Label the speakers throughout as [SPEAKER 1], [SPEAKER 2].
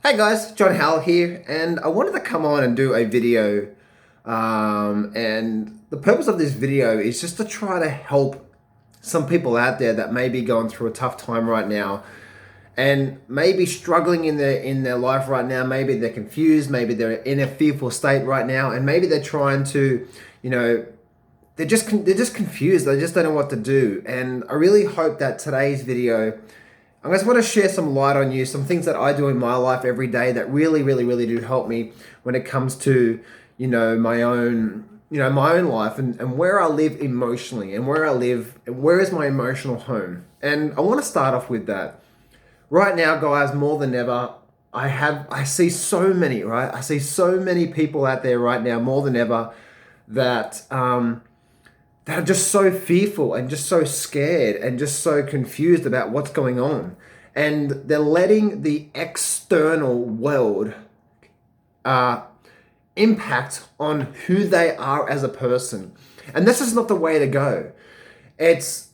[SPEAKER 1] Hey guys, John Howell here, and I wanted to come on and do a video. And the purpose of this video is just to try to help some people out there that may be going through a tough time right now, and maybe struggling in their life right now. Maybe they're confused, maybe they're in a fearful state right now, and maybe they're trying to, you know, they're just confused. They just don't know what to do. And I really hope that today's video, I just want to share some light on you, some things that I do in my life every day that really do help me when it comes to, my own life and where I live emotionally and where I live and where is my emotional home. And I want to start off with that. Right now, guys, more than ever, I see so many, right? I see so many people out there right now, more than ever, that that are just so fearful and just so scared and just so confused about what's going on. And they're letting the external world impact on who they are as a person. And this is not the way to go. It's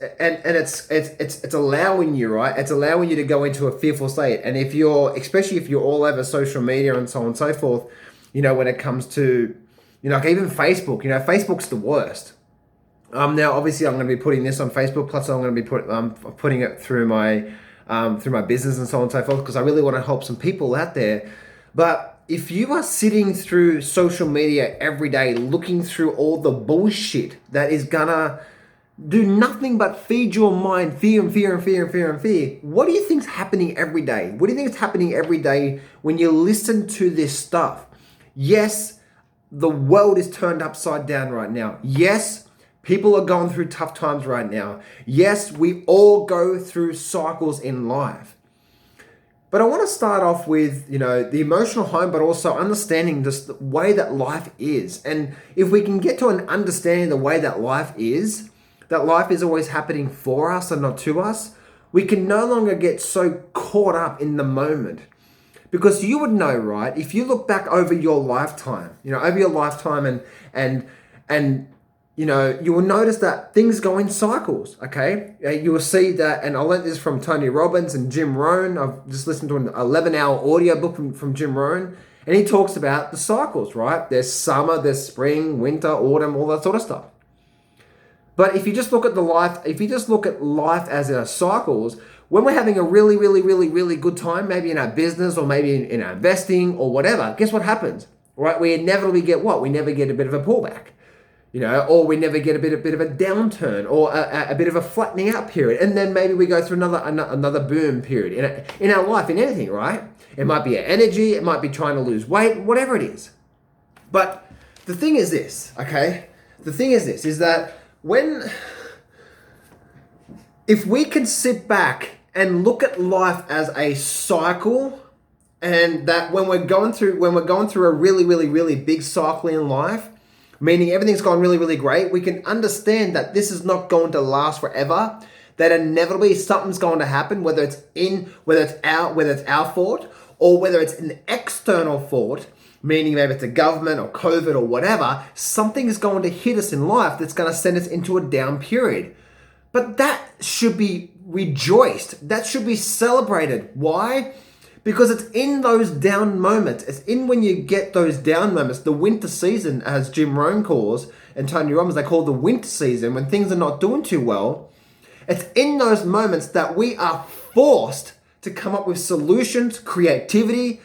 [SPEAKER 1] allowing you, right? It's allowing you to go into a fearful state. And especially if you're all over social media and so on and so forth, when it comes to, like even Facebook, Facebook's the worst. Now, obviously, I'm going to be putting this on Facebook. Plus, I'm going to be putting it through my business and so on and so forth, because I really want to help some people out there. But if you are sitting through social media every day, looking through all the bullshit that is gonna do nothing but feed your mind fear and fear and fear and fear and fear, what do you think's happening every day? What do you think is happening every day when you listen to this stuff? Yes, the world is turned upside down right now. Yes, people are going through tough times right now. Yes, we all go through cycles in life. But I want to start off with, the emotional home, but also understanding just the way that life is. And if we can get to an understanding of the way that life is always happening for us and not to us, we can no longer get so caught up in the moment. Because you would know, right? If you look back over your lifetime, and you will notice that things go in cycles, okay? You will see that, and I learned this from Tony Robbins and Jim Rohn. I've just listened to an 11-hour audio book from Jim Rohn, and he talks about the cycles, right? There's summer, there's spring, winter, autumn, all that sort of stuff. But if you just look at life as our cycles, when we're having a really good time, maybe in our business or maybe in our investing or whatever, guess what happens, right? We inevitably get what? We never get a bit of a pullback. Or we never get a bit of a downturn or a bit of a flattening out period. And then maybe we go through another boom period in our life, in anything, right? It might be energy, it might be trying to lose weight, whatever it is. But the thing is this, okay? The thing is this, is that if we can sit back and look at life as a cycle, and that when we're going through a really big cycle in life, meaning everything's gone really great, we can understand that this is not going to last forever, that inevitably something's going to happen, whether it's our fault or whether it's an external fault, meaning maybe it's a government or COVID or whatever. Something is going to hit us in life that's going to send us into a down period. But that should be rejoiced. That should be celebrated. Why? Because it's in those down moments. It's in when you get those down moments, the winter season, as Jim Rohn calls, and Tony Robbins, they call the winter season, when things are not doing too well. It's in those moments that we are forced to come up with solutions, creativity,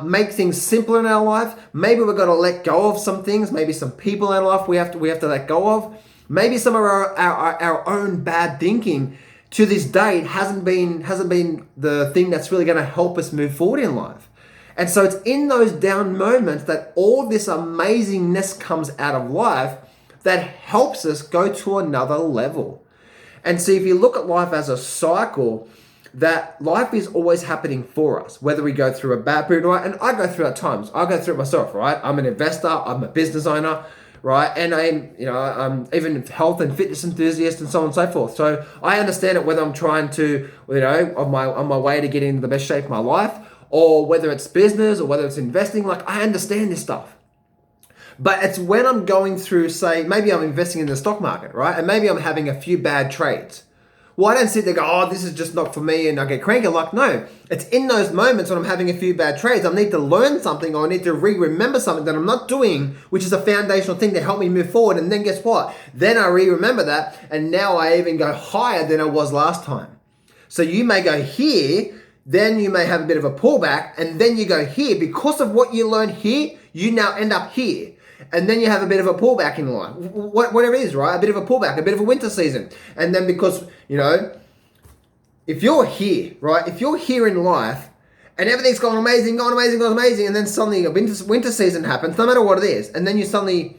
[SPEAKER 1] make things simpler in our life. Maybe we've got to let go of some things. Maybe some people in our life we have to let go of. Maybe some of our own bad thinking to this date hasn't been the thing that's really going to help us move forward in life. And so it's in those down moments that all this amazingness comes out of life that helps us go to another level. And see, if you look at life as a cycle, that life is always happening for us, whether we go through a bad period, right? And I go through at times. I go through it myself, right? I'm an investor. I'm a business owner. Right, and I'm even health and fitness enthusiast and so on and so forth. So I understand it whether I'm trying to, on my way to get into the best shape of my life, or whether it's business or whether it's investing. Like, I understand this stuff. But it's when I'm going through, say, maybe I'm investing in the stock market, right? And maybe I'm having a few bad trades. Well, I don't sit there and go, oh, this is just not for me, and I get cranky. Like, no, it's in those moments when I'm having a few bad trades, I need to learn something, or I need to remember something that I'm not doing, which is a foundational thing to help me move forward. And then guess what? Then I remember that, and now I even go higher than I was last time. So you may go here, then you may have a bit of a pullback, and then you go here. Because of what you learned here, you now end up here. And then you have a bit of a pullback in life, whatever it is, right? A bit of a pullback, a bit of a winter season. And then because, if you're here, right? If you're here in life and everything's going amazing, and then suddenly a winter season happens, no matter what it is, and then something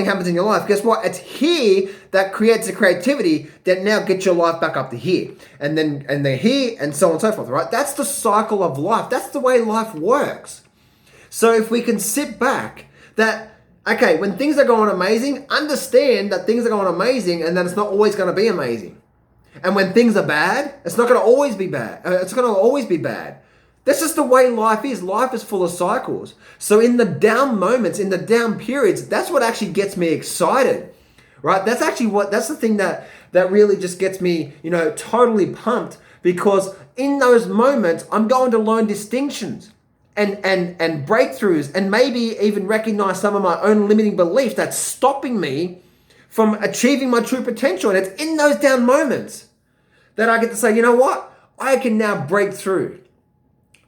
[SPEAKER 1] happens in your life, guess what? It's here that creates the creativity that now gets your life back up to here. And then here, and so on and so forth, right? That's the cycle of life. That's the way life works. So if we can sit back, when things are going amazing, understand that things are going amazing and that it's not always going to be amazing. And when things are bad, it's not going to always be bad. It's going to always be bad. That's just the way life is. Life is full of cycles. So in the down moments, in the down periods, that's what actually gets me excited, right? That's the thing that really just gets me, totally pumped, because in those moments, I'm going to learn distinctions and breakthroughs, and maybe even recognize some of my own limiting beliefs that's stopping me from achieving my true potential. And it's in those down moments that I get to say, you know what? I can now break through.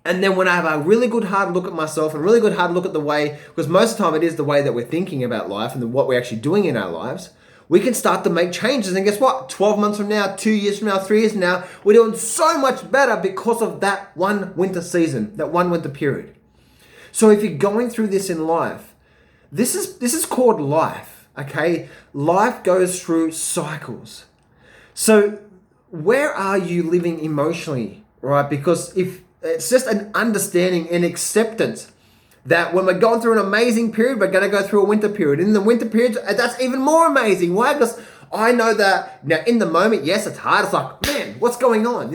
[SPEAKER 1] And then when I have a really good hard look at myself and really good hard look at the way, because most of the time it is the way that we're thinking about life and what we're actually doing in our lives, we can start to make changes. And guess what? 12 months from now, 2 years from now, 3 years from now, we're doing so much better because of that one winter season, that one winter period. So if you're going through this in life, this is called life, okay? Life goes through cycles. So where are you living emotionally, right? Because if it's just an understanding and acceptance that when we're going through an amazing period, we're going to go through a winter period. In the winter period, that's even more amazing. Why? Because I know that now in the moment, yes, it's hard. It's like, man, what's going on?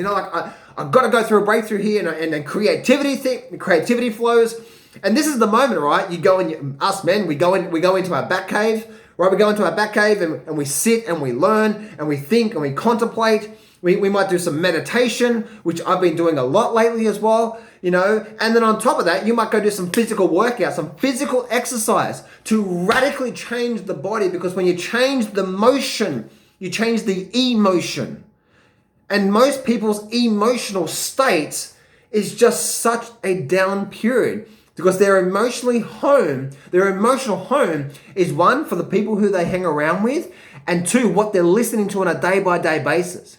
[SPEAKER 1] I've got to go through a breakthrough here, and then creativity flows. And this is the moment, right? You go in, us men, we go into our back cave, right? We go into our back cave and we sit and we learn and we think and we contemplate. We might do some meditation, which I've been doing a lot lately as well, and then on top of that, you might go do some physical workout, some physical exercise to radically change the body, because when you change the motion, you change the emotion. And most people's emotional states is just such a down period, because their emotional home is one, for the people who they hang around with, and two, what they're listening to on a day-by-day basis.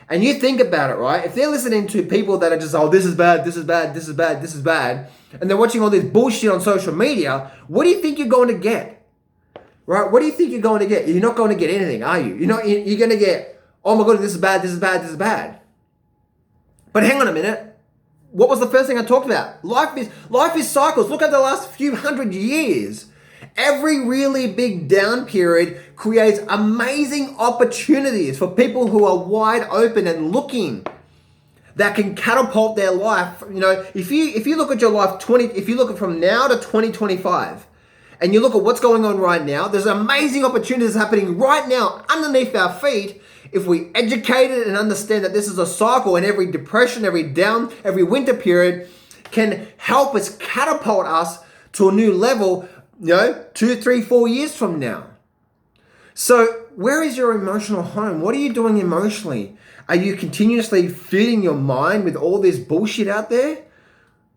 [SPEAKER 1] And you think about it, right? If they're listening to people that are just, oh, this is bad, this is bad, this is bad, this is bad, and they're watching all this bullshit on social media, what do you think you're going to get? Right? What do you think you're going to get? You're not going to get anything, are you? You're going to get, oh my God, this is bad, this is bad, this is bad. But hang on a minute. What was the first thing I talked about? Life is cycles. Look at the last few hundred years. Every really big down period creates amazing opportunities for people who are wide open and looking, that can catapult their life. If you look at your life if you look at from now to 2025, and you look at what's going on right now, there's amazing opportunities happening right now underneath our feet. If we educate it and understand that this is a cycle, and every depression, every down, every winter period can help us catapult us to a new level, 2, 3, 4 years from now. So where is your emotional home? What are you doing emotionally? Are you continuously feeding your mind with all this bullshit out there?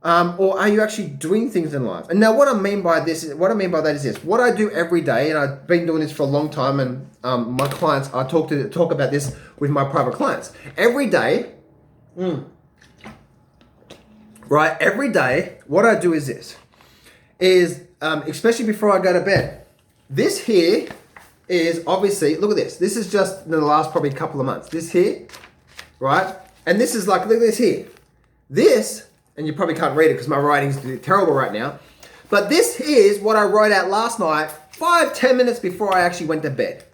[SPEAKER 1] Or are you actually doing things in life? And now what I mean by that is this. What I do every day, and I've been doing this for a long time, and my clients, I talk about this with my private clients. Every day, right? Every day, what I do is this. Especially before I go to bed. This here is obviously, look at this. This is just in the last probably couple of months. This here, right? And this is like, look at this here. This, and you probably can't read it because my writing's terrible right now, but this is what I wrote out last night, 5-10 minutes before I actually went to bed,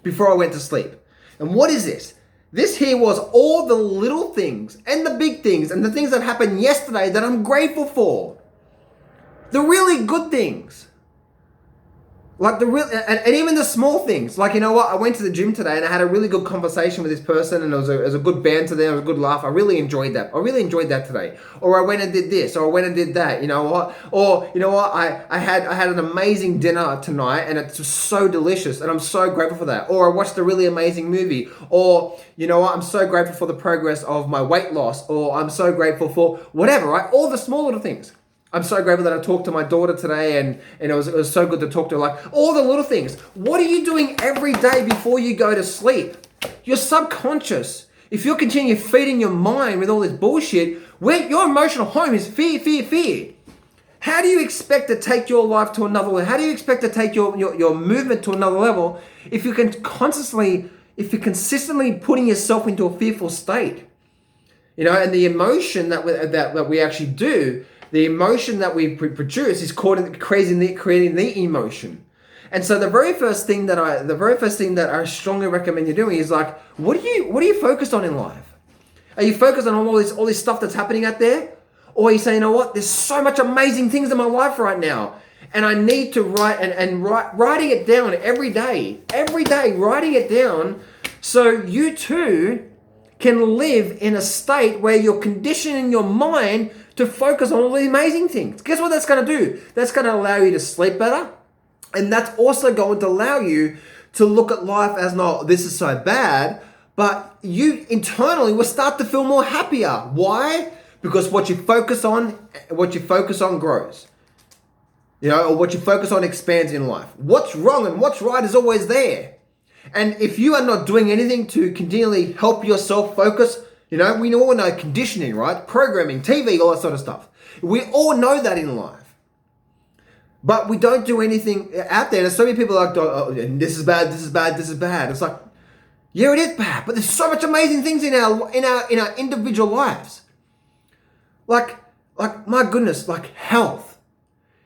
[SPEAKER 1] before I went to sleep. And what is this? This here was all the little things and the big things and the things that happened yesterday that I'm grateful for. The really good things. Like the real, and even the small things. Like, you know what? I went to the gym today and I had a really good conversation with this person, and it was a good banter there, it was a good laugh. I really enjoyed that. I really enjoyed that today. Or I went and did this, or I went and did that. You know what? Or you know what? I had an amazing dinner tonight, and it's just so delicious, and I'm so grateful for that. Or I watched a really amazing movie. Or you know what? I'm so grateful for the progress of my weight loss. Or I'm so grateful for whatever. Right? All the small little things. I'm so grateful that I talked to my daughter today, and it was so good to talk to her. Like, all the little things. What are you doing every day before you go to sleep? Your subconscious. If you're continuing feeding your mind with all this bullshit, where your emotional home is fear, fear, fear. How do you expect to take your life to another level? How do you expect to take your movement to another level if you're consistently putting yourself into a fearful state? You know, and the emotion that we actually do, the emotion that we produce is creating the emotion. And so the very first thing that I strongly recommend you doing is like, what are you focused on in life? Are you focused on all this stuff that's happening out there? Or are you saying, you know what, there's so much amazing things in my life right now, and I need to write writing it down every day, writing it down, so you too can live in a state where you're conditioning your mind to focus on all the amazing things. Guess what that's going to do? That's going to allow you to sleep better. And that's also going to allow you to look at life as not, this is so bad, but you internally will start to feel more happier. Why? Because what you focus on grows. You know, or what you focus on expands in life. What's wrong and what's right is always there. And if you are not doing anything to continually help yourself focus, you know, we all know conditioning, right? Programming, TV, all that sort of stuff. We all know that in life. But we don't do anything out there. There's so many people like, oh, this is bad, this is bad, this is bad. It's like, yeah, it is bad, but there's so much amazing things in our individual lives. Like my goodness, like health,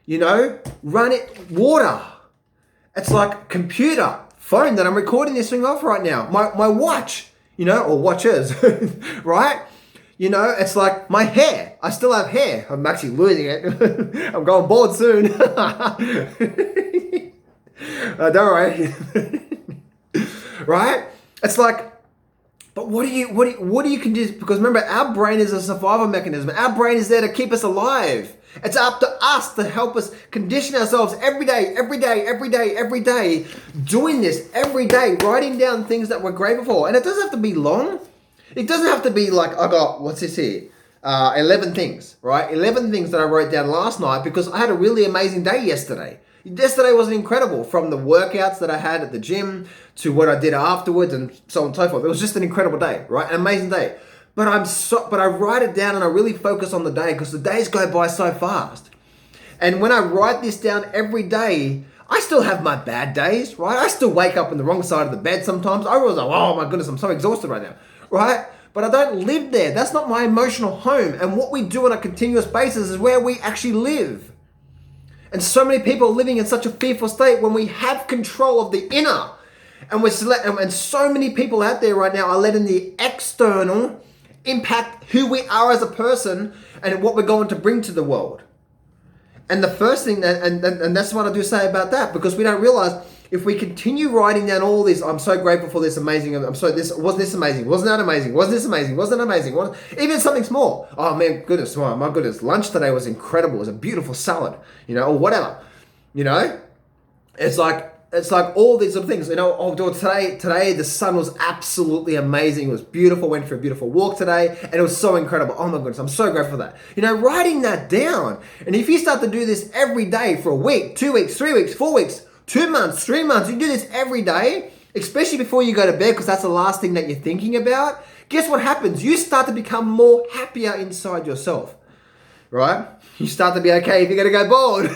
[SPEAKER 1] you know, water. It's like computer, phone that I'm recording this thing off right now. My watch, you know, or watches, right? You know, it's like my hair. I still have hair. I'm actually losing it. I'm going bald soon. Don't worry. Right? It's like, but what do you can do? Because remember, our brain is a survival mechanism. Our brain is there to keep us alive. It's up to us to help us condition ourselves every day, doing this every day, writing down things that we're grateful for. And it doesn't have to be long. It doesn't have to be like, I got, what's this here? 11 things, right? 11 things that I wrote down last night because I had a really amazing day yesterday. Yesterday was incredible, from the workouts that I had at the gym to what I did afterwards and so on and so forth. It was just an incredible day, right? An amazing day. But I write it down and I really focus on the day because the days go by so fast. And when I write this down every day, I still have my bad days, right? I still wake up on the wrong side of the bed sometimes. I was like, oh my goodness, I'm so exhausted right now, right? But I don't live there. That's not my emotional home. And what we do on a continuous basis is where we actually live. And so many people are living in such a fearful state when we have control of the inner. And so many people out there right now are letting the external impact who we are as a person and what we're going to bring to the world. And the first thing, and that's what I do say about that, because we don't realize if we continue writing down all this, I'm so grateful for this amazing, wasn't this amazing? Wasn't that amazing? Wasn't this amazing? Wasn't that amazing? Even something small. Oh man, goodness, my goodness, lunch today was incredible. It was a beautiful salad, you know, or whatever, you know. It's like all these little things, you know. Oh, today the sun was absolutely amazing. It was beautiful. Went for a beautiful walk today, and it was so incredible. Oh my goodness, I'm so grateful for that. You know, writing that down. And if you start to do this every day for a week, 2 weeks, 3 weeks, 4 weeks, 2 months, 3 months, you do this every day, especially before you go to bed, because that's the last thing that you're thinking about. Guess what happens? You start to become more happier inside yourself, right? You start to be okay if you're going to go bald.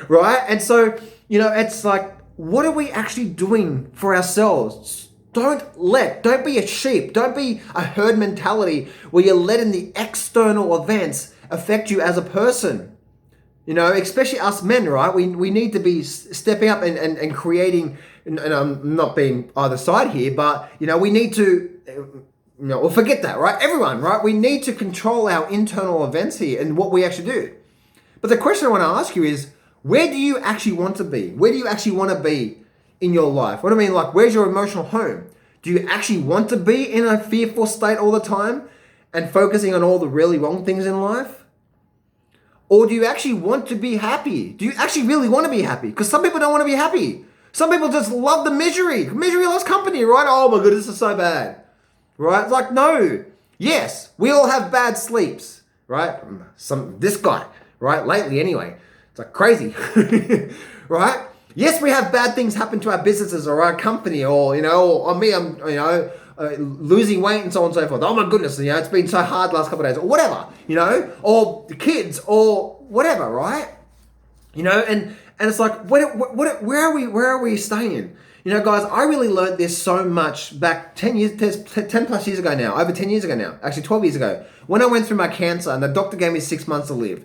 [SPEAKER 1] Right? And so, you know, it's like, what are we actually doing for ourselves? Don't be a sheep. Don't be a herd mentality where you're letting the external events affect you as a person. You know, especially us men, right? We need to be stepping up and creating, and I'm not being either side here, but, you know, we need to, you know, well, forget that, right? Everyone, right? We need to control our internal events here and what we actually do. But the question I want to ask you is, Where do you actually want to be? Where do you actually want to be in your life? What I mean, like, where's your emotional home? Do you actually want to be in a fearful state all the time and focusing on all the really wrong things in life? Or do you actually want to be happy? Do you actually really want to be happy? Because some people don't want to be happy. Some people just love the misery. Misery loves company, right? Oh my goodness, this is so bad. Right? It's like, no. Yes, we all have bad sleeps, right? This guy, right? Lately anyway. It's like crazy, right? Yes, we have bad things happen to our businesses or our company, or, or me, I'm, losing weight and so on and so forth. Oh my goodness, it's been so hard the last couple of days, or whatever, or the kids, or whatever, right? And it's like, where are we staying? Guys, I really learned this so much back 10 plus years ago now, over 10 years ago now, actually 12 years ago, when I went through my cancer and the doctor gave me 6 months to live.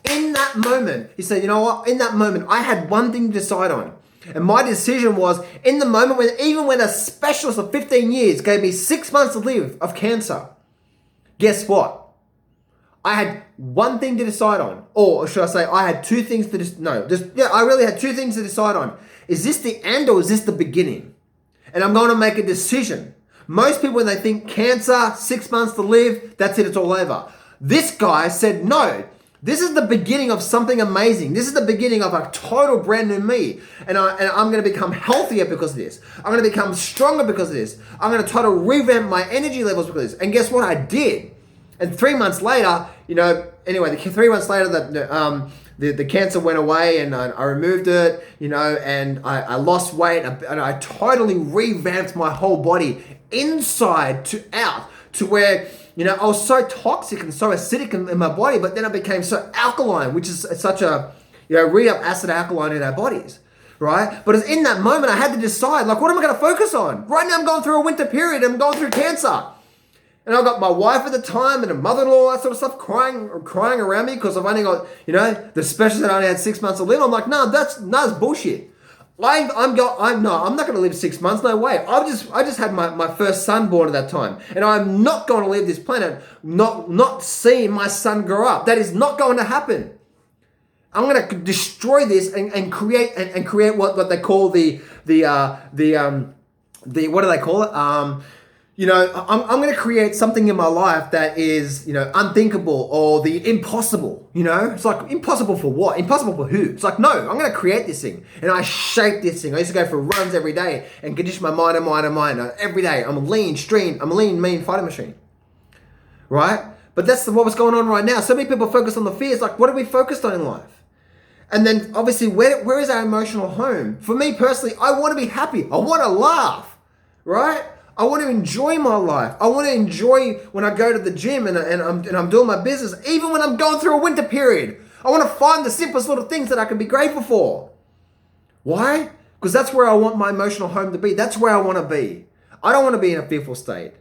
[SPEAKER 1] In that moment, he said, you know what? In that moment, I had one thing to decide on. And my decision was, in the moment, when a specialist of 15 years gave me 6 months to live of cancer, guess what? I had one thing to decide on. Or should I say, I had two things to I really had two things to decide on. Is this the end or is this the beginning? And I'm going to make a decision. Most people, when they think cancer, 6 months to live, that's it, it's all over. This guy said, no, this is the beginning of something amazing. This is the beginning of a total brand new me. And I'm going to become healthier because of this. I'm going to become stronger because of this. I'm going to try to revamp my energy levels because of this. And guess what? I did. And 3 months later, anyway, 3 months later, the cancer went away and I removed it, and I lost weight and I totally revamped my whole body inside to out to where, I was so toxic and so acidic in my body, but then I became so alkaline, which is such a, read up acid alkaline in our bodies, right? But it's in that moment I had to decide, like, what am I going to focus on? Right now I'm going through a winter period, I'm going through cancer. And I got my wife at the time and a mother-in-law, that sort of stuff, crying around me because I've only got, the specialist that only had 6 months to live. I'm like, no, that's bullshit. I'm not going to live 6 months. No way. I just had my first son born at that time, and I'm not going to leave this planet not seeing my son grow up. That is not going to happen. I'm going to destroy this and create what they call the what do they call it? I'm going to create something in my life that is, unthinkable or the impossible, It's like, impossible for what? Impossible for who? It's like, no, I'm going to create this thing. And I shape this thing. I used to go for runs every day and condition my mind. Every day. I'm a lean, mean fighting machine. Right? But that's what was going on right now. So many people focus on the fears. Like, what are we focused on in life? And then, obviously, where is our emotional home? For me personally, I want to be happy. I want to laugh. Right? I want to enjoy my life. I want to enjoy when I go to the gym and I'm doing my business, even when I'm going through a winter period. I want to find the simplest little things that I can be grateful for. Why? Because that's where I want my emotional home to be. That's where I want to be. I don't want to be in a fearful state.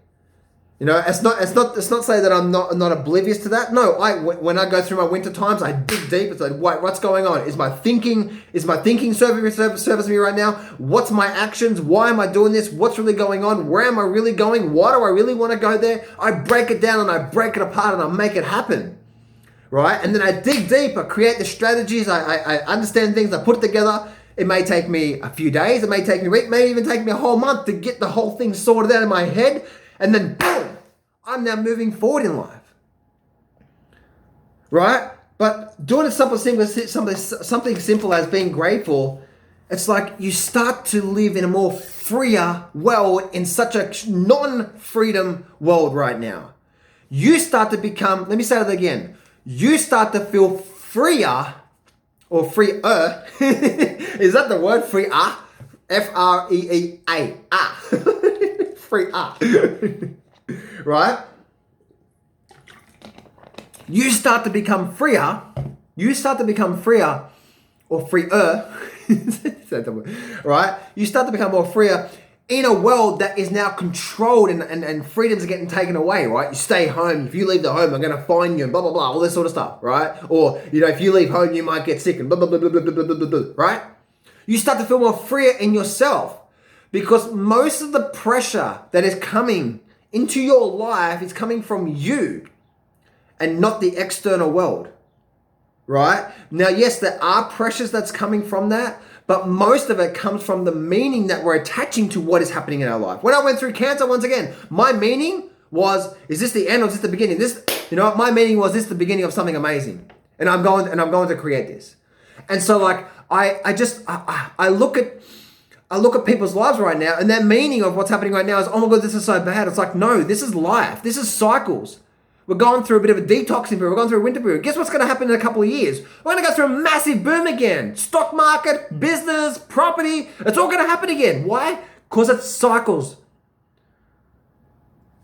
[SPEAKER 1] It's not saying that I'm not oblivious to that. No, when I go through my winter times, I dig deep. It's like, what's going on? Is my thinking serving me right now? What's my actions? Why am I doing this? What's really going on? Where am I really going? Why do I really want to go there? I break it down and I break it apart and I make it happen. Right? And then I dig deep. I create the strategies. I understand things. I put it together. It may take me a few days. It may take me a week. It may even take me a whole month to get the whole thing sorted out in my head. And then boom, I'm now moving forward in life. Right? But doing something simple as being grateful, it's like you start to live in a more freer world in such a non-freedom world right now. You start to become, let me say that again. You start to feel freer or freer. Is that the word? Freer? F-R-E-E-A. Freer. Right? You start to become freer. Or freer. Right? You start to become more freer in a world that is now controlled and freedoms are getting taken away, right? You stay home. If you leave the home, I'm going to fine you and blah, blah, blah, all this sort of stuff, right? Or, if you leave home, you might get sick and blah, blah, blah, blah, blah, blah, blah, blah, right? You start to feel more freer in yourself because most of the pressure that is coming into your life is coming from you and not the external world, right? Now, yes, there are pressures that's coming from that, but most of it comes from the meaning that we're attaching to what is happening in our life. When I went through cancer, once again, my meaning was, is this the end or is this the beginning? My meaning was, this is the beginning of something amazing. And I'm going to create this. And so like, I look at people's lives right now, and their meaning of what's happening right now is, oh my God, this is so bad. It's like, no, this is life. This is cycles. We're going through a bit of a detoxing period. We're going through a winter period. Guess what's going to happen in a couple of years? We're going to go through a massive boom again. Stock market, business, property. It's all going to happen again. Why? Because it's cycles.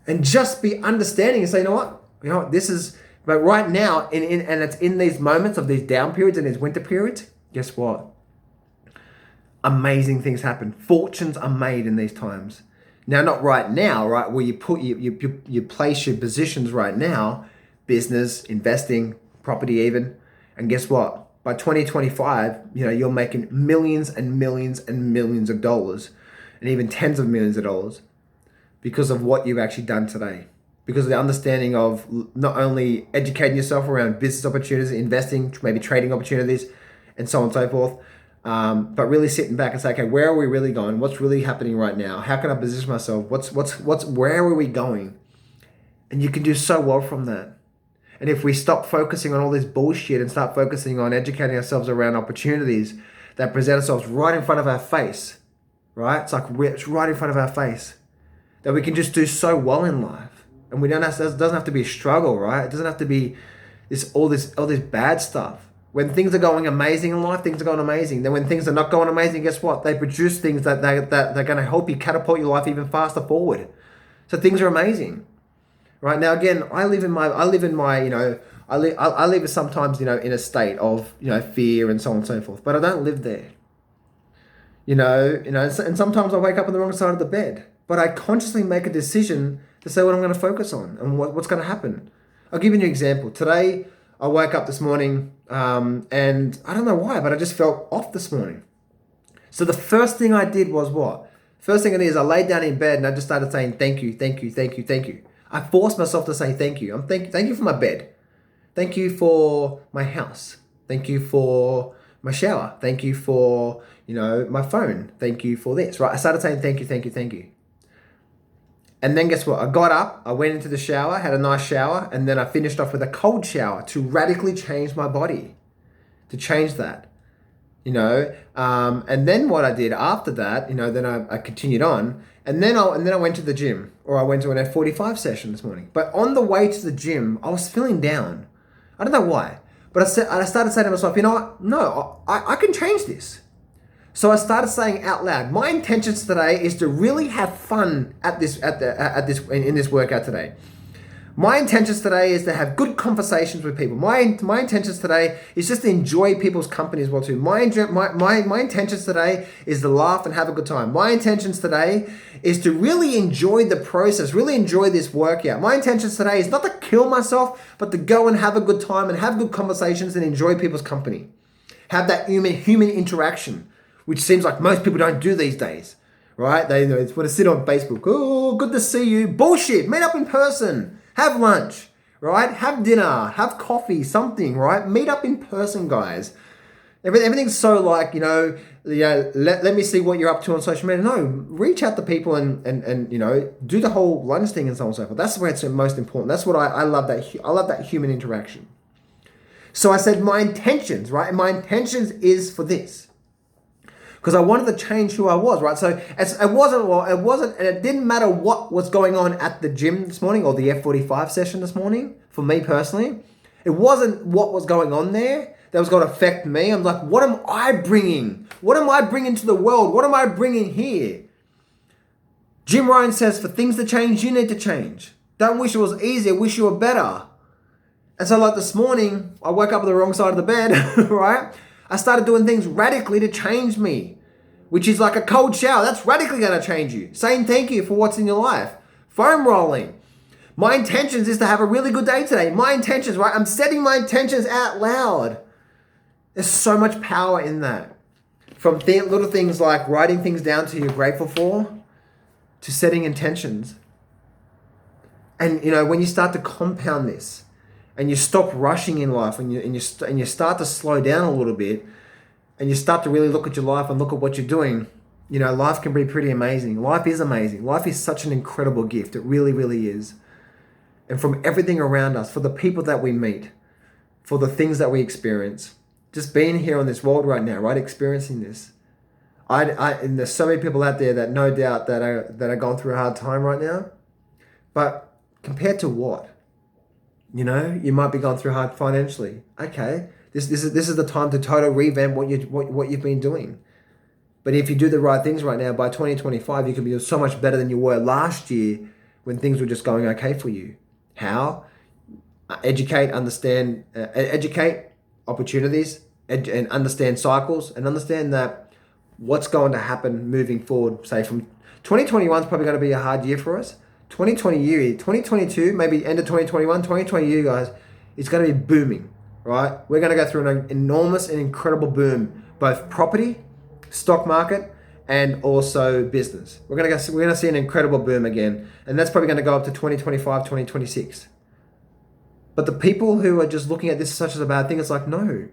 [SPEAKER 1] And just be understanding and say, you know what, this is, but right now, and it's in these moments of these down periods and these winter periods, guess what? Amazing things happen. Fortunes are made in these times. Now, not right now, right? Where you place your positions right now, business, investing, property even. And guess what? By 2025, you're making millions and millions and millions of dollars, and even tens of millions of dollars, because of what you've actually done today. Because of the understanding of not only educating yourself around business opportunities, investing, maybe trading opportunities, and so on and so forth, but really sitting back and say, okay, where are we really going? What's really happening right now? How can I position myself? Where are we going? And you can do so well from that. And if we stop focusing on all this bullshit and start focusing on educating ourselves around opportunities that present ourselves right in front of our face, right? It's right in front of our face, that we can just do so well in life. And it doesn't have to be a struggle, right? It doesn't have to be all this bad stuff. When things are going amazing in life, things are going amazing. Then when things are not going amazing, guess what? They produce things that they're going to help you catapult your life even faster forward. So things are amazing. Right now, again, I live sometimes, in a state of, fear and so on and so forth, but I don't live there. And sometimes I wake up on the wrong side of the bed, but I consciously make a decision to say what I'm going to focus on and what's going to happen. I'll give you an example. Today, I woke up this morning, and I don't know why, but I just felt off this morning. So the first thing I did was what? First thing I did is I laid down in bed and I just started saying, thank you, thank you, thank you, thank you. I forced myself to say thank you. Thank you for my bed. Thank you for my house. Thank you for my shower. Thank you for, my phone. Thank you for this, right? I started saying thank you, thank you, thank you. And then guess what? I got up, I went into the shower, had a nice shower, and then I finished off with a cold shower to radically change my body, to change that, and then what I did after that, then I continued on, and then I went to the gym, or I went to an F45 session this morning. But on the way to the gym, I was feeling down. I don't know why, but I started saying to myself, you know what? No, I can change this. So I started saying out loud, my intentions today is to really have fun in this workout today. My intentions today is to have good conversations with people. My intentions today is just to enjoy people's company as well too. My intentions today is to laugh and have a good time. My intentions today is to really enjoy the process, really enjoy this workout. My intentions today is not to kill myself, but to go and have a good time and have good conversations and enjoy people's company. Have that human interaction, which seems like most people don't do these days, right? They want to sit on Facebook. Oh, good to see you. Bullshit. Meet up in person. Have lunch, right? Have dinner. Have coffee, something, right? Meet up in person, guys. Everything's so like, let me see what you're up to on social media. No, reach out to people and do the whole lunch thing and so on and so forth. That's where it's most important. That's what I love I love that human interaction. So I said my intentions, right? My intentions is for this. Because I wanted to change who I was, right? So and it didn't matter what was going on at the gym this morning or the F45 session this morning, for me personally. It wasn't what was going on there that was going to affect me. I'm like, what am I bringing? What am I bringing to the world? What am I bringing here? Jim Ryan says, for things to change, you need to change. Don't wish it was easier, wish you were better. And so like this morning, I woke up on the wrong side of the bed, right? I started doing things radically to change me, which is like a cold shower. That's radically going to change you. Saying thank you for what's in your life. Foam rolling. My intentions is to have a really good day today. My intentions, right? I'm setting my intentions out loud. There's so much power in that. From little things like writing things down to you're grateful for, to setting intentions. And, when you start to compound this, and you stop rushing in life, and you start to slow down a little bit, and you start to really look at your life and look at what you're doing, you know, life can be pretty amazing. Life is amazing. Life is such an incredible gift. It really, really is. And from everything around us, for the people that we meet, for the things that we experience, just being here on this world right now, right, experiencing this. And there's so many people out there that no doubt that are going through a hard time right now. But compared to what? You know, you might be going through hard financially. Okay, this is the time to totally revamp what you've been doing. But if you do the right things right now, by 2025, you can be so much better than you were last year when things were just going okay for you. How? Educate, understand, educate opportunities, and understand cycles, and understand that what's going to happen moving forward. Say from 2021 is probably going to be a hard year for us. 2022, maybe end of 2021, 2020 year, guys, it's going to be booming, right? We're going to go through an enormous and incredible boom, both property, stock market, and also business. We're going to see an incredible boom again, and that's probably going to go up to 2025, 2026. But the people who are just looking at this such as a bad thing, it's like, no,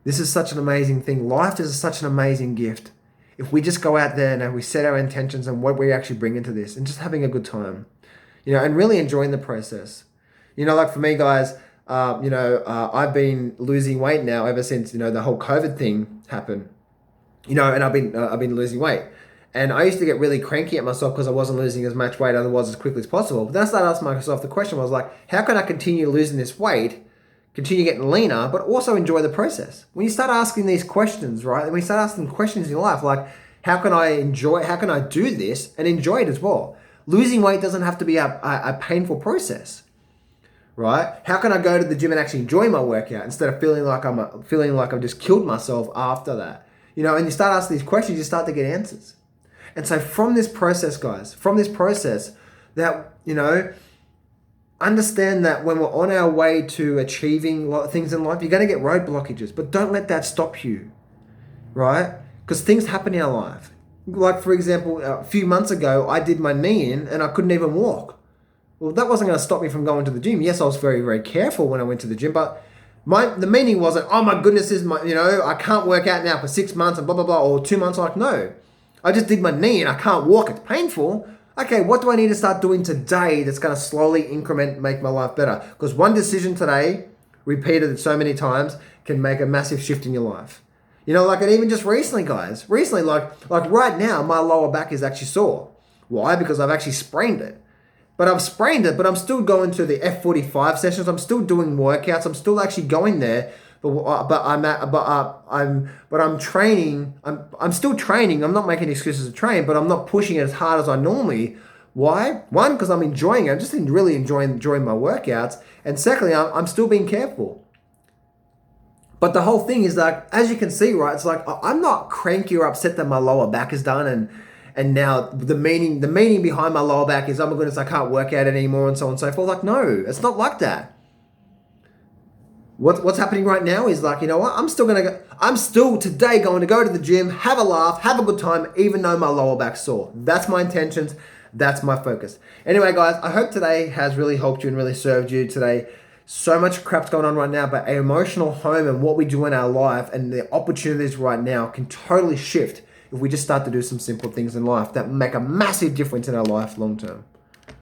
[SPEAKER 1] this is such an amazing thing. Life is such an amazing gift. If we just go out there and we set our intentions and what we actually bring into this, and just having a good time, you know, and really enjoying the process. You know, like for me, guys, I've been losing weight now ever since, you know, the whole COVID thing happened. You know, and I've been losing weight. And I used to get really cranky at myself because I wasn't losing as much weight as quickly as possible. But then I started asking myself the question, I was like, how can I continue losing this weight, continue getting leaner, but also enjoy the process? When you start asking these questions, right? When you start asking questions in your life, like, how can I do this and enjoy it as well? Losing weight doesn't have to be a painful process, right? How can I go to the gym and actually enjoy my workout instead of feeling like I've just killed myself after that? You know, and you start asking these questions, you start to get answers. And so from this process, guys, that, you know, understand that when we're on our way to achieving a lot of things in life, you're going to get road blockages, but don't let that stop you, right? Because things happen in our life. Like, for example, a few months ago, I did my knee in and I couldn't even walk. Well, that wasn't going to stop me from going to the gym. Yes, I was very, very careful when I went to the gym, but the meaning wasn't, oh my goodness, I can't work out now for 6 months and blah, blah, blah, or 2 months. Like, no, I just did my knee and I can't walk. It's painful. Okay, what do I need to start doing today that's going to slowly make my life better? Because one decision today, repeated so many times, can make a massive shift in your life. You know, like, and even just recently, guys, like right now, my lower back is actually sore. Why? Because I've actually sprained it. But I've sprained it, but I'm still going to the F45 sessions. I'm still doing workouts. I'm still actually going there. But I'm training. I'm still training. I'm not making excuses to train, but I'm not pushing it as hard as I normally. Why? One, because I'm enjoying it. I'm just really enjoying my workouts. And secondly, I'm still being careful. But the whole thing is like, as you can see, right? It's like I'm not cranky or upset that my lower back is done and now the meaning behind my lower back is, oh my goodness, I can't work out anymore and so on and so forth. Like, no, it's not like that. What's happening right now is like, you know what? I'm still today going to go to the gym, have a laugh, have a good time, even though my lower back's sore. That's my intentions. That's my focus. Anyway, guys, I hope today has really helped you and really served you today. So much crap's going on right now, but an emotional home and what we do in our life and the opportunities right now can totally shift if we just start to do some simple things in life that make a massive difference in our life long term.